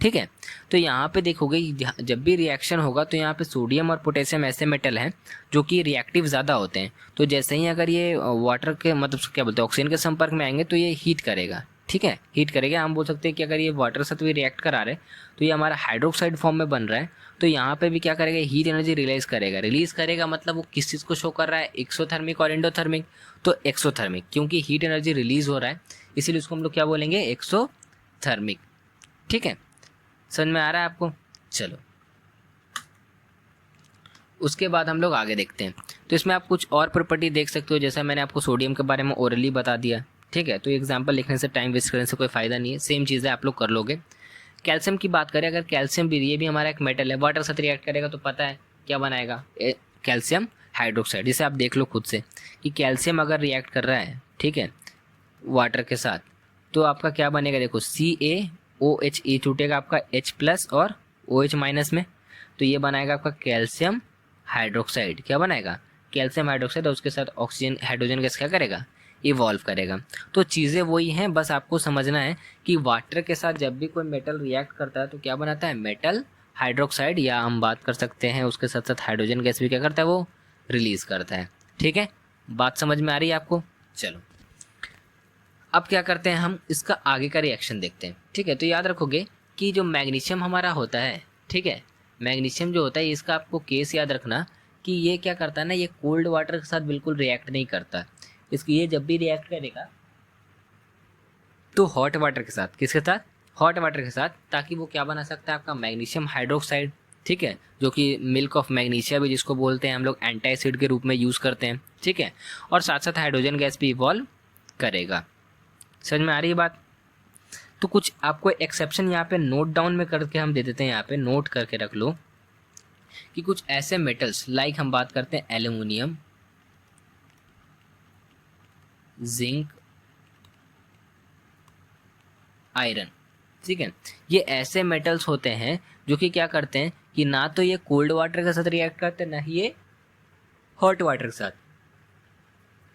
ठीक है। तो यहाँ पे देखोगे जब भी रिएक्शन होगा तो यहाँ पे सोडियम और पोटेशियम ऐसे मेटल हैं जो कि रिएक्टिव ज़्यादा होते हैं, तो जैसे ही अगर ये वाटर के मतलब क्या बोलते हैं ऑक्सीजन के संपर्क में आएंगे तो ये हीट करेगा, ठीक है, हीट करेगा। हम बोल सकते हैं कि अगर ये वाटर से भी रिएक्ट करा रहे तो ये हमारा हाइड्रोक्साइड फॉर्म में बन रहा है, तो यहाँ पे भी क्या करेगा, हीट एनर्जी रिलीज करेगा, मतलब वो किस चीज़ को शो कर रहा है, एक्सोथर्मिक और एंडोथर्मिक। तो एक्सोथर्मिक क्योंकि हीट एनर्जी रिलीज हो रहा है इसीलिए उसको हम लोग क्या बोलेंगे, एक्सोथर्मिक, ठीक है। समझ में आ रहा है आपको, चलो उसके बाद हम लोग आगे देखते हैं। तो इसमें आप कुछ और प्रॉपर्टी देख सकते हो, जैसा मैंने आपको सोडियम के बारे में ओरली बता दिया, ठीक है। तो एग्जांपल लिखने से टाइम वेस्ट करने से कोई फ़ायदा नहीं है, सेम चीज़ें आप लोग कर लोगे। कैल्शियम की बात करें, अगर कैल्शियम भी, ये भी हमारा एक मेटल है, वाटर साथ रिएक्ट करेगा तो पता है क्या बनाएगा, कैल्शियम हाइड्रोक्साइड। जिसे आप देख लो खुद से कि कैल्शियम अगर रिएक्ट कर रहा है, ठीक है, वाटर के साथ, तो आपका क्या बनेगा, देखो CaOH टूटेगा आपका H+ और OH- में, तो ये बनाएगा आपका कैल्शियम हाइड्रोक्साइड। क्या बनाएगा, कैल्शियम हाइड्रोक्साइड, और उसके साथ ऑक्सीजन हाइड्रोजन गैस क्या करेगा, इवॉल्व करेगा। तो चीज़ें वही हैं, बस आपको समझना है कि वाटर के साथ जब भी कोई मेटल रिएक्ट करता है तो क्या बनाता है, मेटल हाइड्रोक्साइड, या हम बात कर सकते हैं उसके साथ साथ हाइड्रोजन गैस भी क्या करता है, वो रिलीज करता है। ठीक है, बात समझ में आ रही है आपको? चलो अब क्या करते हैं, हम इसका आगे का रिएक्शन देखते हैं। ठीक है, तो याद रखोगे कि जो मैग्नीशियम हमारा होता है, ठीक है, मैग्नीशियम जो होता है इसका आपको केस याद रखना कि ये क्या करता है ना, ये कोल्ड वाटर के साथ बिल्कुल रिएक्ट नहीं करता। इसकी ये जब भी रिएक्ट करेगा तो हॉट वाटर के साथ, किसके साथ, हॉट वाटर के साथ, ताकि वो क्या बना सकता है, आपका मैग्नीशियम हाइड्रोक्साइड। ठीक है, जो कि मिल्क ऑफ मैग्नीशिया भी जिसको बोलते हैं हम लोग, एंटासिड के रूप में यूज़ करते हैं। ठीक है, और साथ साथ हाइड्रोजन गैस भी इवॉल्व करेगा। समझ में आ रही है बात? तो कुछ आपको एक्सेप्शन यहाँ पे नोट डाउन में करके हम दे देते हैं, यहाँ पे नोट करके रख लो कि कुछ ऐसे मेटल्स लाइक हम बात करते हैं एल्यूमिनियम, जिंक, आयरन। ठीक है, ये ऐसे मेटल्स होते हैं जो कि क्या करते हैं कि ना तो ये कोल्ड वाटर के साथ रिएक्ट करते हैं, ना ही ये हॉट वाटर के साथ।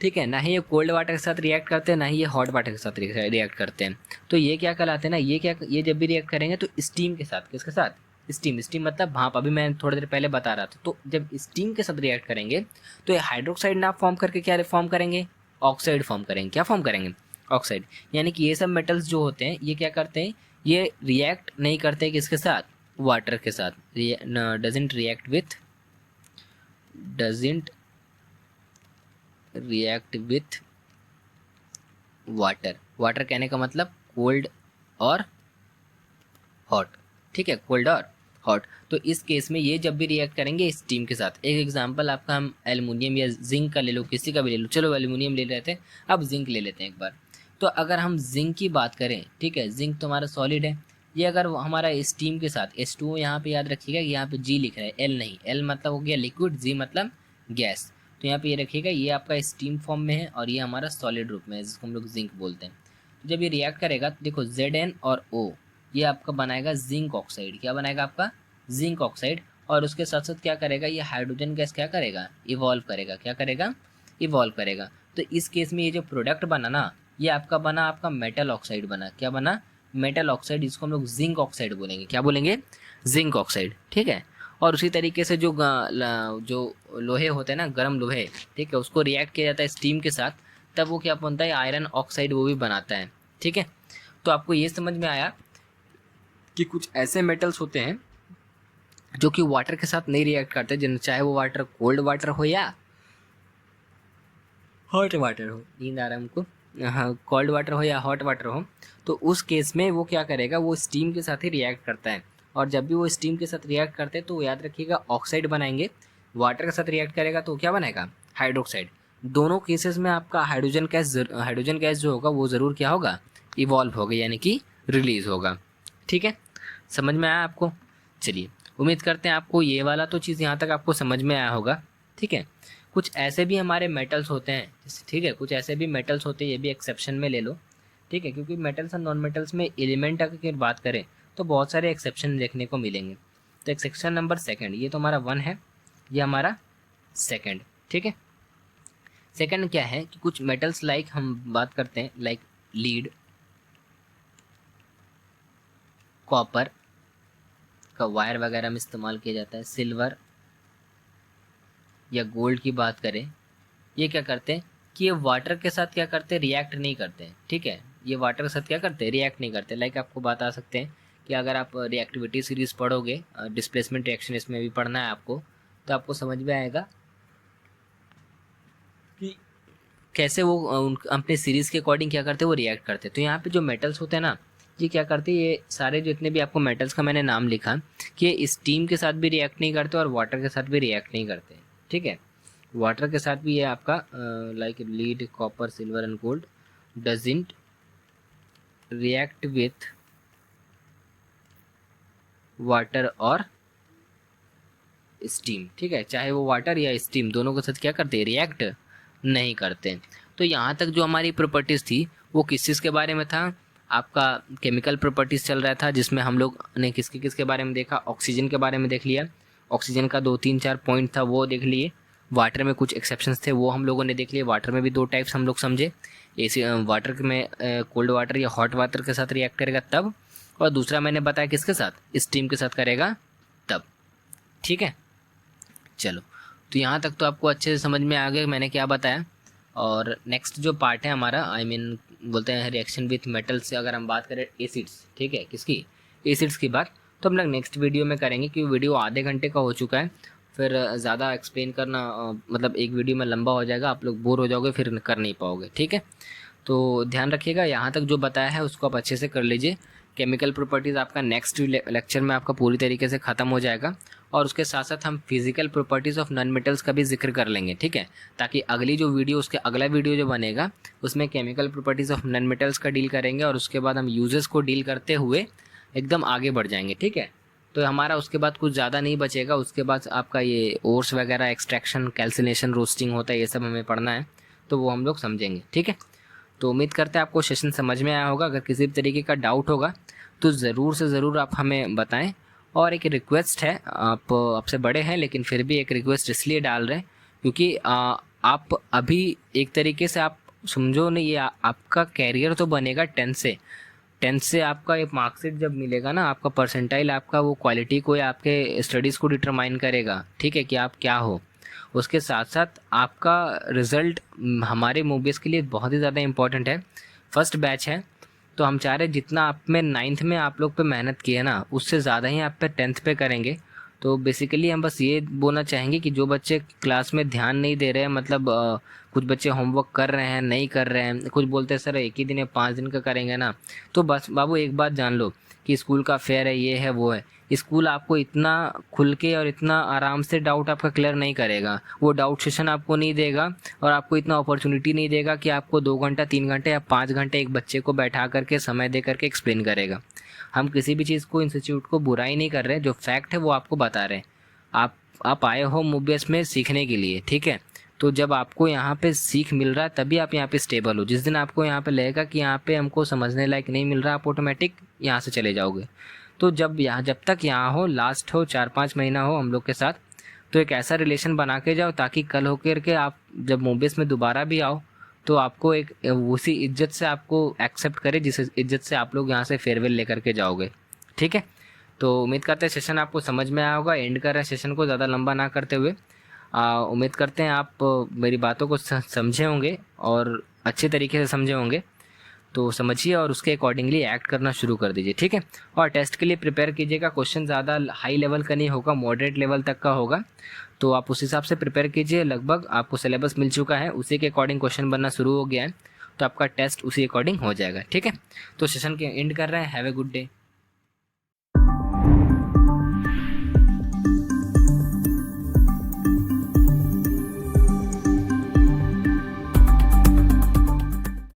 ठीक है, ना ही ये कोल्ड वाटर के साथ रिएक्ट करते हैं, ना ही ये हॉट वाटर के साथ रिएक्ट करते हैं। तो ये क्या कहलाते हैं ना, ये जब भी रिएक्ट करेंगे तो स्टीम के साथ, किसके साथ, स्टीम मतलब भाप। अभी मैं थोड़ी देर पहले बता रहा था। तो जब स्टीम के साथ रिएक्ट करेंगे तो ये हाइड्रोक्साइड ना फॉर्म करके क्या फॉर्म करेंगे, ऑक्साइड फॉर्म करेंगे। क्या फॉर्म करेंगे, ऑक्साइड। यानी कि ये सब मेटल्स जो होते हैं ये क्या करते हैं, ये रिएक्ट नहीं करते किसके साथ, वाटर के साथ। Doesn't react with water. Water कहने का मतलब कोल्ड और हॉट। ठीक है, कोल्ड और हॉट। तो इस केस में ये जब भी रिएक्ट करेंगे स्टीम के साथ। एक एग्जांपल आपका हम एल्युमिनियम या जिंक का ले लो, किसी का भी ले लो। चलो एल्युमिनियम ले रहे थे, अब जिंक ले लेते हैं एक बार। तो अगर हम जिंक की बात करें, ठीक है, जिंक तो हमारा सॉलिड है। ये अगर हमारा स्टीम के साथ H2O, यहाँ पे याद रखिएगा यहाँ पे G लिख रहा है, L नहीं। L मतलब हो गया लिक्विड, G मतलब गैस। तो यहाँ पे ये रखिएगा, ये आपका स्टीम फॉर्म में है और ये हमारा सॉलिड रूप में है, जिसको हम लोग जिंक बोलते हैं। तो जब ये रिएक्ट करेगा तो देखो Zn और O ये आपका बनाएगा जिंक ऑक्साइड। क्या बनाएगा आपका, जिंक ऑक्साइड। और उसके साथ साथ क्या करेगा, ये हाइड्रोजन गैस क्या करेगा, इवॉल्व करेगा। क्या करेगा, इवॉल्व करेगा। तो इस केस में ये जो प्रोडक्ट बना ना, ये आपका बना, आपका मेटल ऑक्साइड बना। क्या बना, मेटल ऑक्साइड। इसको हम लोग जिंक ऑक्साइड बोलेंगे। क्या बोलेंगे, जिंक ऑक्साइड। ठीक है, और उसी तरीके से जो लोहे होते हैं ना, गर्म लोहे, ठीक है, उसको रिएक्ट किया जाता है स्टीम के साथ, तब वो क्या बनता है, आयरन ऑक्साइड वो भी बनाता है। ठीक है, तो आपको ये समझ में आया कि कुछ ऐसे मेटल्स होते हैं जो कि वाटर के साथ नहीं रिएक्ट करते, जिन चाहे वो वाटर कोल्ड वाटर हो या हॉट वाटर हो। नींद आ रहा है हमको, हाँ, कोल्ड वाटर हो या हॉट वाटर हो। तो उस केस में वो क्या करेगा, वो स्टीम के साथ ही रिएक्ट करता है। और जब भी वो स्टीम के साथ रिएक्ट करते हैं तो याद रखिएगा ऑक्साइड बनाएंगे। वाटर के साथ रिएक्ट करेगा तो क्या बनाएगा, हाइड्रोक्साइड। दोनों केसेस में आपका हाइड्रोजन गैस जो होगा वो ज़रूर क्या होगा, इवॉल्व होगा, यानी कि रिलीज होगा। ठीक है, समझ में आया आपको? चलिए, उम्मीद करते हैं आपको ये वाला तो चीज़ यहाँ तक आपको समझ में आया होगा। ठीक है, कुछ ऐसे भी हमारे मेटल्स होते हैं, ठीक है, कुछ ऐसे भी मेटल्स होते हैं, ये भी एक्सेप्शन में ले लो। ठीक है, क्योंकि मेटल्स और नॉन मेटल्स में एलिमेंट अगर बात करें तो बहुत सारे एक्सेप्शन देखने को मिलेंगे। तो एक्सेप्शन नंबर सेकंड, ये तो हमारा 1 है, ये हमारा सेकंड। ठीक है, सेकंड क्या है कि कुछ मेटल्स लाइक हम बात करते हैं, लाइक लीड, कॉपर का वायर वगैरह में इस्तेमाल किया जाता है, सिल्वर या गोल्ड की बात करें, ये क्या करते हैं कि ये वाटर के साथ क्या करते हैं, रिएक्ट नहीं करते हैं। ठीक है, ये वाटर के साथ क्या करते हैं, रिएक्ट नहीं करते। लाइक आपको बता सकते हैं कि अगर आप रिएक्टिविटी सीरीज पढ़ोगे, डिस्प्लेसमेंट रिएक्शन इसमें भी पढ़ना है आपको, तो आपको समझ में आएगा कि कैसे वो अपने सीरीज़ के अकॉर्डिंग क्या करते हैं, वो रिएक्ट करते हैं। तो यहाँ पे जो मेटल्स होते हैं ना, ये क्या करते हैं, ये सारे जितने भी आपको मेटल्स का मैंने नाम लिखा कि ये स्टीम के साथ भी रिएक्ट नहीं करते और वाटर के साथ भी रिएक्ट नहीं करते। ठीक है, वाटर के साथ भी ये आपका like lead, copper, silver and gold doesn't react with water और स्टीम। ठीक है, चाहे वो वाटर या स्टीम दोनों के साथ क्या करते हैं, रिएक्ट नहीं करते। तो यहाँ तक जो हमारी प्रॉपर्टीज़ थी वो किस चीज़ के बारे में था, आपका केमिकल प्रॉपर्टीज़ चल रहा था, जिसमें हम लोग ने किसके बारे में देखा, ऑक्सीजन के बारे में देख लिया। ऑक्सीजन का 2 3 4 पॉइंट था वो देख लिए। वाटर में कुछ एक्सेप्शंस थे वो हम लोगों ने देख लिए। वाटर में भी 2 टाइप्स हम लोग समझे, एसी वाटर में कोल्ड वाटर या हॉट वाटर के साथ रिएक्ट करेगा तब, और दूसरा मैंने बताया किसके साथ, स्टीम के साथ करेगा तब। ठीक है, चलो तो यहाँ तक तो आपको अच्छे से समझ में आ गया मैंने क्या बताया। और नेक्स्ट जो पार्ट है हमारा, आई मीन बोलते हैं रिएक्शन विथ मेटल से अगर हम बात करें एसिड्स, ठीक है, किसकी, एसिड्स की बात, तो हम लोग नेक्स्ट वीडियो में करेंगे क्योंकि वीडियो आधे घंटे का हो चुका है, फिर ज़्यादा एक्सप्लेन करना मतलब एक वीडियो में लंबा हो जाएगा, आप लोग बोर हो जाओगे, फिर कर नहीं पाओगे। ठीक है, तो ध्यान रखिएगा, यहाँ तक जो बताया है उसको आप अच्छे से कर लीजिए। केमिकल प्रॉपर्टीज़ आपका नेक्स्ट लेक्चर में आपका पूरी तरीके से ख़त्म हो जाएगा, और उसके साथ साथ हम physical properties of non metals का भी जिक्र कर लेंगे। ठीक है, ताकि अगली जो वीडियो, उसके अगला वीडियो जो बनेगा उसमें chemical properties of non metals का डील करेंगे, और उसके बाद हम यूजेस को डील करते हुए एकदम आगे बढ़ जाएंगे। ठीक है, तो हमारा उसके बाद कुछ ज़्यादा नहीं बचेगा, उसके बाद आपका ये ओर्स वगैरह, एक्सट्रैक्शन, कैल्सिनेशन, रोस्टिंग होता है, ये सब हमें पढ़ना है, तो वो हम लोग समझेंगे। ठीक है, तो उम्मीद करते हैं आपको सेशन समझ में आया होगा। अगर किसी भी तरीके का डाउट होगा तो ज़रूर से ज़रूर आप हमें बताएं। और एक रिक्वेस्ट है, आप आपसे बड़े हैं लेकिन फिर भी एक रिक्वेस्ट इसलिए डाल रहे हैं क्योंकि आप अभी एक तरीके से आप समझो नहीं, ये आपका कैरियर तो बनेगा 10 से आपका एक मार्कशीट जब मिलेगा ना, आपका परसेंटाइल आपका वो क्वालिटी को या आपके स्टडीज़ को डिटरमाइन करेगा। ठीक है, कि आप क्या हो। उसके साथ साथ आपका रिज़ल्ट हमारे मूवीज़ के लिए बहुत ही ज़्यादा इम्पॉर्टेंट है। फर्स्ट बैच है, तो हम चाह रहे जितना आप में 9th में आप लोग पे मेहनत की है ना, उससे ज़्यादा ही आप पे 10th पे करेंगे। तो बेसिकली हम बस ये बोलना चाहेंगे कि जो बच्चे क्लास में ध्यान नहीं दे रहे हैं, मतलब कुछ बच्चे होमवर्क कर रहे हैं, नहीं कर रहे हैं, कुछ बोलते हैं सर एक ही दिन या 5 दिन का करेंगे ना, तो बस बाबू एक बात जान लो कि स्कूल का फेयर है, ये है, वो है। स्कूल आपको इतना खुल के और इतना आराम से डाउट आपका क्लियर नहीं करेगा, वो डाउट सेशन आपको नहीं देगा, और आपको इतना अपॉर्चुनिटी नहीं देगा कि आपको 2 घंटा 3 घंटे या 5 घंटे एक बच्चे को बैठा करके समय दे करके एक्सप्लेन करेगा। हम किसी भी चीज़ को, इंस्टीट्यूट को बुराई नहीं कर रहे, जो फैक्ट है वो आपको बता रहे हैं। आप आए हो मूवीज में सीखने के लिए। ठीक है, तो जब आपको यहाँ पे सीख मिल रहा है तभी आप यहाँ पे स्टेबल हो। जिस दिन आपको यहाँ पे लगेगा कि यहाँ पे हमको समझने लायक नहीं मिल रहा, आप ऑटोमेटिक यहाँ से चले जाओगे। तो जब तक यहाँ हो, लास्ट हो, 4-5 महीना हो हम लोग के साथ, तो एक ऐसा रिलेशन बना के जाओ ताकि कल होकर के आप जब मूवीज में दोबारा भी आओ तो आपको एक उसी इज्जत से आपको एक्सेप्ट करे जिस इज्जत से आप लोग यहाँ से फेयरवेल लेकर के जाओगे। ठीक है, तो उम्मीद करते हैं सेशन आपको समझ में आया होगा। एंड कर रहे हैं सेशन को ज़्यादा लंबा ना करते हुए। उम्मीद करते हैं आप मेरी बातों को समझे होंगे और अच्छे तरीके से समझे होंगे। तो समझिए और उसके अकॉर्डिंगली एक्ट करना शुरू कर दीजिए। ठीक है, और टेस्ट के लिए प्रिपेयर कीजिएगा। क्वेश्चन ज़्यादा हाई लेवल का नहीं होगा, मॉडरेट लेवल तक का होगा, तो आप उस हिसाब से प्रिपेयर कीजिए। लगभग आपको सिलेबस मिल चुका है, उसी के अकॉर्डिंग क्वेश्चन बनना शुरू हो गया है, तो आपका टेस्ट उसी अकॉर्डिंग हो जाएगा। ठीक है, तो सेशन के एंड कर रहे हैं। Have a good day.